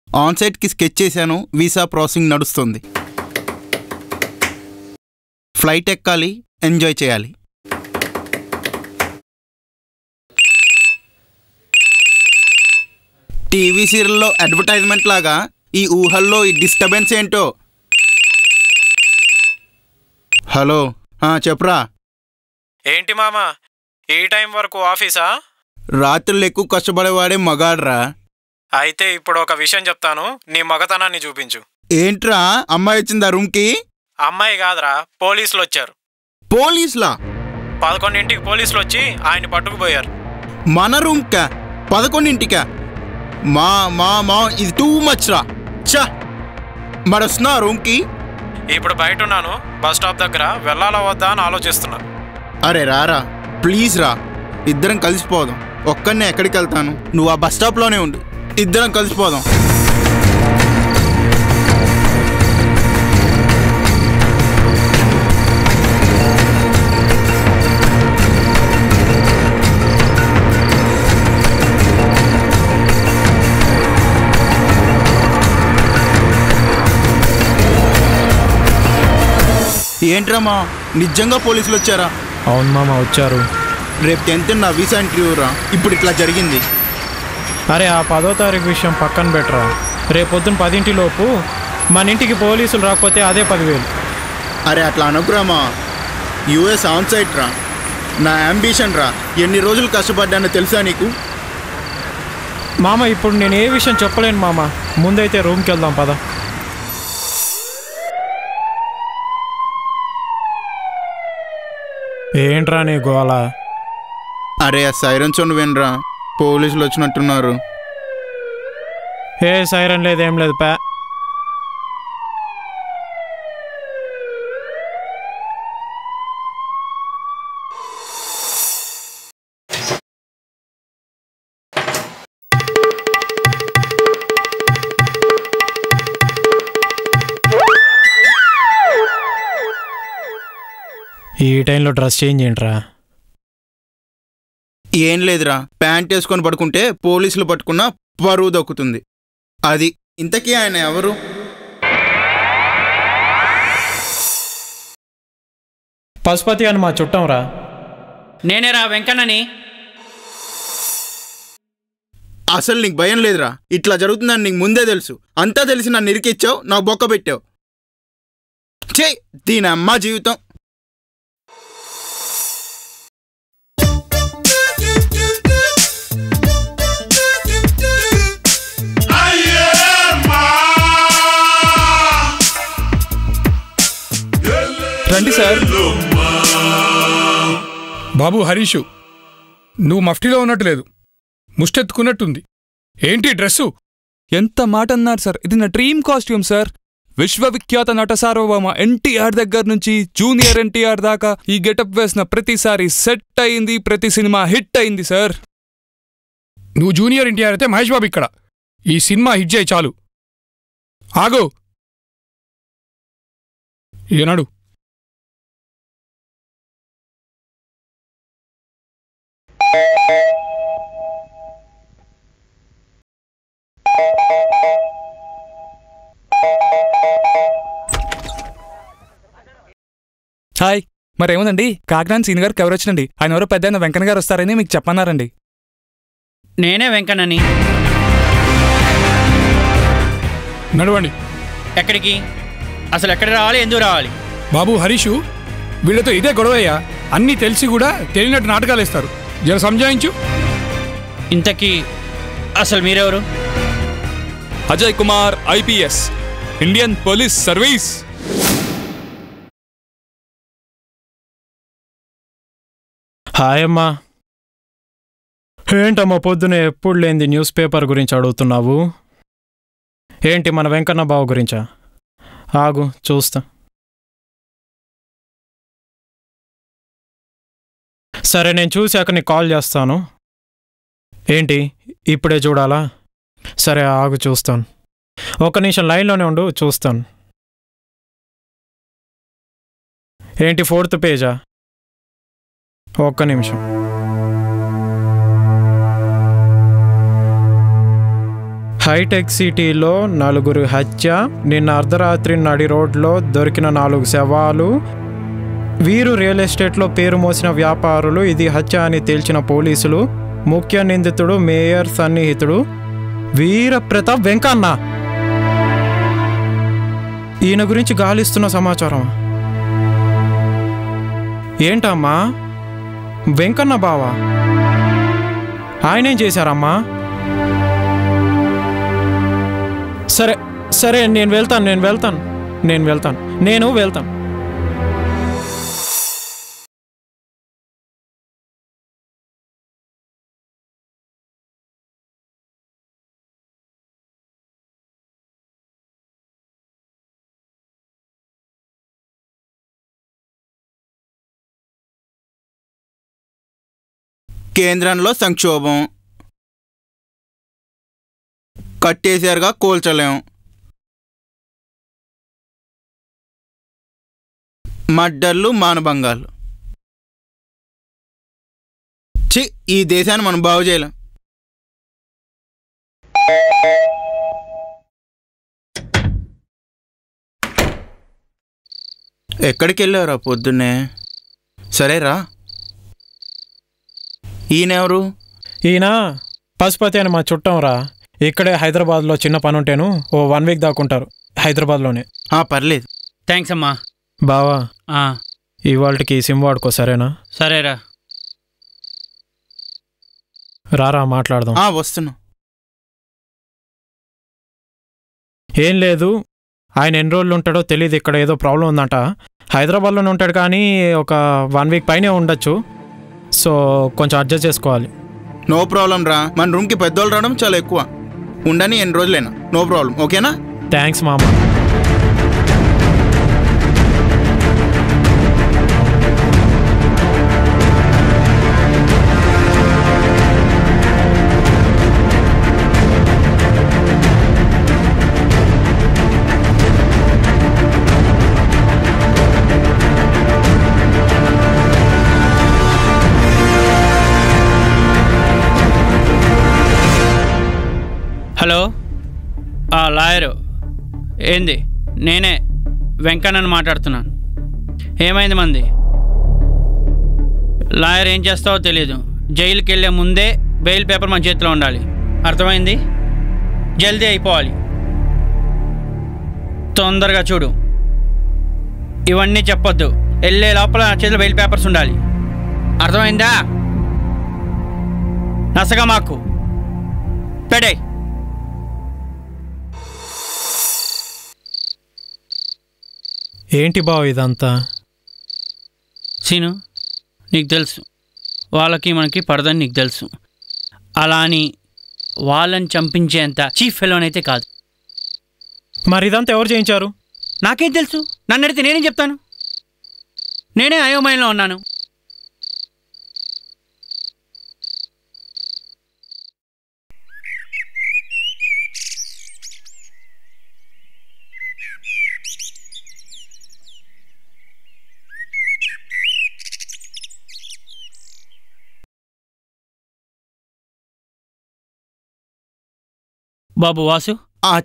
ఆన్సైట్కి sketch చేశాను, visa processing నడుస్తుంది. Flight ఎక్కాలి, ఎంజాయ్ చేయాలి. టీవీ సీరియల్లో అడ్వర్టైజ్మెంట్ లాగా ఈ ఊహల్లో ఈ డిస్టర్బెన్స్ ఏంటో. హలో, చెప్పురా. ఏంటి మామా, ఈ టైం వరకు ఆఫీసా? రాత్రులు ఎక్కువ కష్టపడేవాడే మగాడ్రా. అయితే ఇప్పుడు ఒక విషయం చెప్తాను, నీ మగతనాన్ని చూపించు. ఏంట్రా, అమ్మాయి వచ్చిందా రూమ్కి? అమ్మాయి కాదురా, పోలీసులు వచ్చారు. పోలీసులా? 11ంటికి పోలీసులు వచ్చి ఆయన పట్టుకుపోయారు. మన రూమ్కా? 11ంటికా? మా మా మా ఇది టూ మచ్ రా. చా, మరొస్తున్నా రూమ్కి? ఇప్పుడు బయట ఉన్నాను, బస్ స్టాప్ దగ్గర. వెళ్ళాలా వద్దా అని ఆలోచిస్తున్నా. అరే రారా, ప్లీజ్ రా, ఇద్దరం కలిసిపోదాం. ఒక్కనే ఎక్కడికి వెళ్తాను, నువ్వు ఆ బస్ స్టాప్లోనే ఉండు, ఇద్దరం కలిసిపోదాం. ఏంట్రమ్మా, నిజంగా పోలీసులు వచ్చారా? అవును మామ, వచ్చారు. రేపు 10th నా వీసా ఇంటర్వ్యూ రా. ఇప్పుడు ఇట్లా జరిగింది. అరే ఆ 10వ తారీఖు విషయం పక్కన పెట్టరా. రేపొద్దున 10ంటిలోపు మన ఇంటికి పోలీసులు రాకపోతే అదే 10,000. అరే అట్లా అనుకురామా, యూఎస్ ఆన్ సైట్ రా. నా అంబిషన్ రా. ఎన్ని రోజులు కష్టపడ్డానో తెలుసా నీకు? మామ ఇప్పుడు నేను ఏ విషయం చెప్పలేను మామ. ముందైతే రూమ్కి వెళ్దాం పద. ఏంట్రా నీ గోల? అరే ఆ సైరన్ సౌండ్ వినరా, పోలీసులు వచ్చినట్టున్నారు. ఏ సైరన్ లేదేం లేదు పా. ఈ టైంలో డ్రెస్ చేంజ్ ఏంట్రా? ఏం లేదురా, ప్యాంట్ వేసుకొని పడుకుంటే పోలీసులు పట్టుకున్న పరువు దక్కుతుంది. అది. ఇంతకీ ఆయన ఎవరు? పశుపతి అని మా చుట్టం రా. నేనేరా వెంకన్నని. అసలు నీకు భయం లేదురా? ఇట్లా జరుగుతుందని నీకు ముందే తెలుసు. అంతా తెలిసి నన్ను ఇరికిచ్చావు, నాకు బొక్క పెట్టావు. చే దీని అమ్మ జీవితం. రండి సార్. బాబు హరీషు, నువ్వు మఫ్టీలో ఉన్నట్టు లేదు, ముష్టెత్తుకున్నట్టుంది. ఏంటి డ్రెస్సు? ఎంత మాట అన్నారు సార్, ఇది నా డ్రీమ్ కాస్ట్యూమ్ సార్. విశ్వవిఖ్యాత నట సార్వభౌమ ఎన్టీఆర్ దగ్గర నుంచి జూనియర్ ఎన్టీఆర్ దాకా ఈ గెటప్ వేసిన ప్రతిసారి సెట్ అయింది, ప్రతి సినిమా హిట్ అయింది సార్. నువ్వు జూనియర్ ఎన్టీఆర్ అయితే మహేష్ బాబు ఇక్కడ. ఈ సినిమా హిట్ చేయి చాలు. ఆగు, ఏనాడు హాయ్. మరేముందండి, కాకినాడ సీన్ గారికి ఎవరు వచ్చినండి, ఆయన ఎవరో పెద్ద వెంకన్న గారు వస్తారని మీకు చెప్పన్నారండి. నేనే వెంకన్నని. నడవండి. ఎక్కడికి? అసలు ఎక్కడ రావాలి, ఎందుకు రావాలి? బాబు హరీషు, వీళ్ళతో ఇదే గొడవయ్యా. అన్నీ తెలిసి కూడా తెలియనట్టు నాటకాలు వేస్తారు. జర సంజాయించు. ఇంతకీ అసలు మీరెవరు? Ajay Kumar, IPS, Indian police service. Hi అమ్మా. ఏంటమ్మా పొద్దునే ఎప్పుడు లేనిది న్యూస్ పేపర్ గురించి అడుగుతున్నావు? ఏంటి మన వెంకన్న బావ గురించా? ఆగు చూస్తా. సరే నేను చూశాక నీకు కాల్ చేస్తాను. ఏంటి ఇప్పుడే చూడాలా? సరే ఆగు చూస్తాను. ఒక్క నిమిషం లైన్లోనే ఉండు, చూస్తాను. ఏంటి 4th పేజా? ఒక్క నిమిషం. హైటెక్ సిటీలో 4 హత్య, నిన్న అర్ధరాత్రి నడి రోడ్లో దొరికిన 4 శవాలు, వీరు రియల్ ఎస్టేట్లో పేరు మోసిన వ్యాపారులు, ఇది హత్య అని తేల్చిన పోలీసులు, ముఖ్య నిందితుడు మేయర్ సన్నిహితుడు వీరప్రతాప్ వెంకన్న. ఈయన గురించి గాలిస్తున్న సమాచారం ఏంటమ్మా? వెంకన్న బావా? ఆయనేం చేశారమ్మా? సరే సరే, నేను వెళ్తాను. కేంద్రంలో సంక్షోభం, కట్టేశారుగా కోల్చలేం, మడ్డర్లు మానభంగాలు. ఛీ, ఈ దేశాన్ని మనం బాగు చేయలేం. ఎక్కడికి వెళ్ళావురా పొద్దున్నే? సరేరా. ఈయనెవరు? ఈయన పశుపతి అని మా చుట్టం రా. ఇక్కడే హైదరాబాద్లో చిన్న పని ఉంటేను ఓ 1 వీక్ దాక్కుంటారు హైదరాబాద్లోనే. పర్లేదు. థ్యాంక్స్ అమ్మా. బావా, ఇవాళకి సిమ్ వాడుకో, సరేనా? సరేరా. రారా మాట్లాడదాం. వస్తున్నా. ఏం లేదు, ఆయన ఎన్ని రోజులు ఉంటాడో తెలియదు. ఇక్కడ ఏదో ప్రాబ్లం ఉందంట. హైదరాబాద్లోనే ఉంటాడు కానీ ఒక 1 వీక్ పైనే ఉండొచ్చు. సో కొంచెం అడ్జస్ట్ చేసుకోవాలి. నో ప్రాబ్లం రా. మన రూమ్కి పెద్దోళ్ళు రావడం చాలా ఎక్కువ. ఉండని ఎన్ని రోజులైనా నో ప్రాబ్లం. ఓకేనా? థ్యాంక్స్ మామ. Hello, lawyer. ఏంది? నేనే వెంకన్నని మాట్లాడుతున్నాను. ఏమైంది మంది? లాయర్ ఏం చేస్తావో తెలీదు. జైలుకి వెళ్ళే ముందే బెయిల్ పేపర్ మన చేతిలో ఉండాలి. అర్థమైంది? జల్దీ అయిపోవాలి. తొందరగా చూడు. ఇవన్నీ చెప్పొద్దు. వెళ్ళే లోపల నా చేతిలో బెయిల్ పేపర్స్ ఉండాలి. అర్థమైందా? నసగా మాకు పెడే. ఏంటి బావ ఇదంతా? సీను, నీకు తెలుసు వాళ్ళకి మనకి పడదని నీకు తెలుసు. అలా అని వాళ్ళని చంపించేంత చీఫ్ ఫెలోనైతే కాదు. మరి ఇదంతా ఎవరు చేయించారు? నాకేం తెలుసు? నన్ను అడిగితే నేనేం చెప్తాను? నేనే అయోమయంలో ఉన్నాను. బాబు వాసు,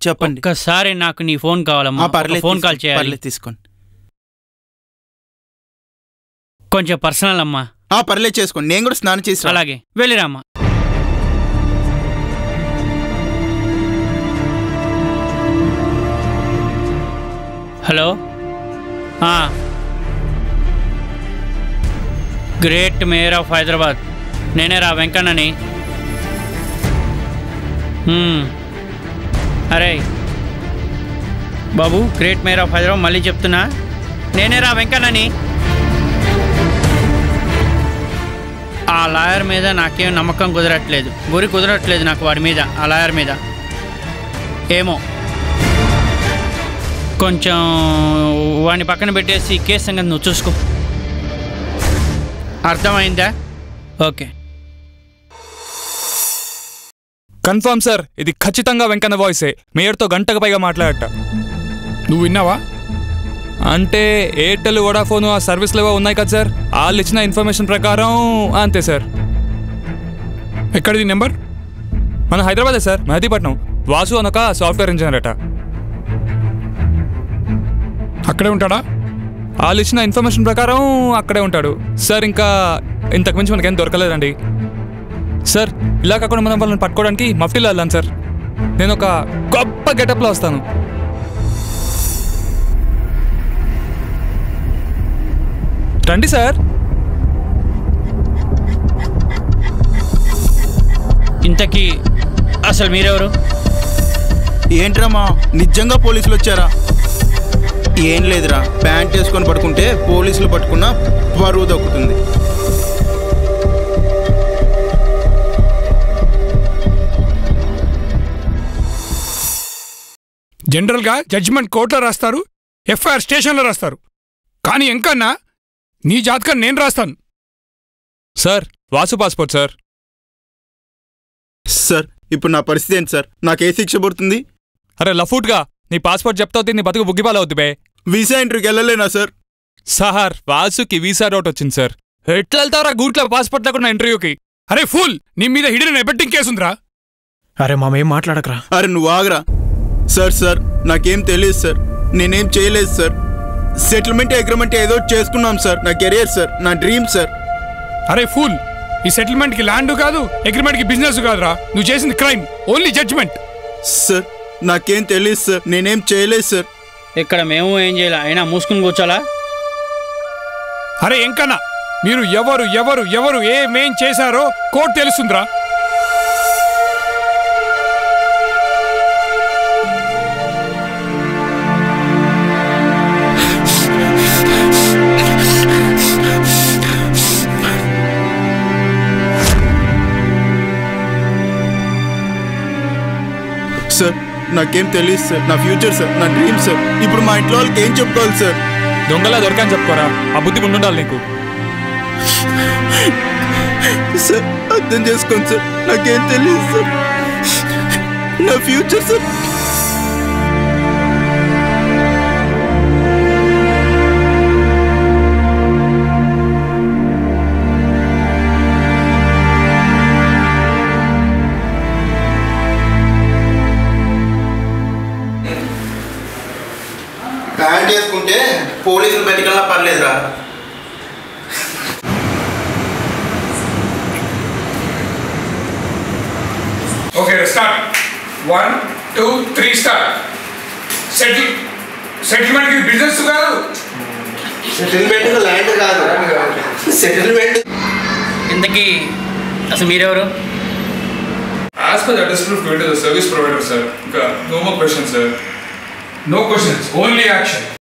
చెప్పండి. ఒక్కసారి నాకు నీ ఫోన్ కావాలమ్మా. ఫోన్ కాల్ చేయాలి. తీసుకోండి. కొంచెం పర్సనల్ అమ్మా. పర్లేదు చేసుకోండి. నేను కూడా స్నానం చేసి. అలాగే, వెళ్ళిరామ్మా. Hello, great mayor of Hyderabad నేనే రా, వెంకన్నని. అరే బాబు, గ్రేట్ మేయర్ ఆఫ్ హైదరాబాద్ మళ్ళీ చెప్తున్నా, నేనే రా, వెంకన్నని. ఆ లాయర్ మీద నాకేం నమ్మకం కుదరట్లేదు, గురి కుదరట్లేదు నాకు వాడి మీద, ఆ లాయర్ మీద. ఏమో, కొంచెం వాడిని పక్కన పెట్టేసి కేసు సంగతి నువ్వు చూసుకో. అర్థమైందా? ఓకే. కన్ఫర్మ్ సార్, ఇది ఖచ్చితంగా వెంకన్న వాయిసే. మేయర్తో గంటకు పైగా మాట్లాడట. నువ్వు విన్నావా? అంటే ఎయిర్టెల్, వోడాఫోన్ ఆ సర్వీస్లు ఏవో ఉన్నాయి కదా సార్, వాళ్ళు ఇచ్చిన ఇన్ఫర్మేషన్ ప్రకారం అంతే సార్. ఎక్కడిది నెంబర్? మన హైదరాబాదే సార్, మెహదీపట్నం. వాసు అనొక సాఫ్ట్వేర్ ఇంజనీర్ అట. అక్కడే ఉంటాడా? వాళ్ళు ఇచ్చిన ఇన్ఫర్మేషన్ ప్రకారం అక్కడే ఉంటాడు సార్. ఇంకా ఇంతకుమించి మనకేం దొరకలేదండి సార్. ఇలా కాకుండా మనం వాళ్ళని పట్టుకోవడానికి మఫ్టీలో వెళ్ళాను సార్. నేను ఒక గొప్ప గెటప్లో వస్తాను. రండి సార్. ఇంతకీ అసలు మీరెవరు? ఏంట్రా నిజంగా పోలీసులు వచ్చారా? ఏం లేదురా, ప్యాంట్ వేసుకొని పడుకుంటే పోలీసులు పట్టుకున్న పరువు దక్కుతుంది. జనరల్గా జడ్జిమెంట్ కోర్టులో రాస్తారు, ఎఫ్ఐఆర్ స్టేషన్లో రాస్తారు. కానీ ఎంకన్నా నీ జాతకం నేను రాస్తాను. Sir Vasu passport sir. Sir ఇప్పుడు నా పరిస్థితి ఏంటి సార్? నాకు ఏ శిక్ష పడుతుంది? అరే లఫూట్గా నీ పాస్పోర్ట్ చెప్తావు, నీ బతుకు బుగ్గిపాలవుద్ది బే. వీసా ఇంటర్వ్యూకి వెళ్ళలేనా సార్? సార్ వాసుకి వీసా డౌట్ వచ్చింది సార్. ఎట్లా వెళ్తావరా గూట్లో పాస్పోర్ట్ లేకుండా ఇంటర్వ్యూకి? అరే ఫుల్, నీ మీద హిడెన్ ఎబెట్టింగ్ కేసుందిరా. అరే మామ ఏం మాట్లాడకరా. అరే నువ్వు ఆగరా. సార్ నాకేం తెలియదు సార్, నేనేం చేయలేదు సార్. సెటిల్మెంట్ అగ్రిమెంట్ ఏదో చేసుకున్నాం సార్. నా కెరియర్ సార్, నా డ్రీమ్ సార్. అరే ఫుల్, ఈ సెటిల్మెంట్కి ల్యాండ్ కాదు, అగ్రిమెంట్కి బిజినెస్ కాదురా. నువ్వు చేసింది క్రైమ్, ఓన్లీ జడ్జ్మెంట్. సార్ నాకేం తెలియదు సార్, నేనేం చేయలేదు సార్. ఇక్కడ మేము ఏం చేయాలి? అయినా మూసుకుని కూర్చోాలా? అరే ఎంకన్నా, మీరు ఎవరు ఎవరు ఎవరు ఏమేం చేశారో కోర్టు తెలుస్తుందిరా. సార్ నాకేం తెలియదు సార్, నా ఫ్యూచర్ సార్, నా డ్రీమ్ సార్. ఇప్పుడు మా ఇంట్లో వాళ్ళకి ఏం చెప్పుకోవాలి సార్? దొంగలా దొరకని చెప్పుకోరా, ఆ బుద్ధి ఉండాలి నీకు. సార్ అర్థం చేసుకోండి సార్, నాకేం తెలియదు సార్, నా ఫ్యూచర్ సార్. ప్యాంట్ వేసుకుంటే పోలీసులు బయటికల్లా పర్లేదురా. Okay start. 1 2 3 స్టార్ట్. సెటిల్మెంట్ కి బిజినెస్ కాదు, సెటిల్మెంట్ ల్యాండ్ కాదు, సెటిల్మెంట్. ఇంతకీ అసలు మీరెవరు? As per the address proof given to the service provider, sir. No more questions, sir. no questions, only action.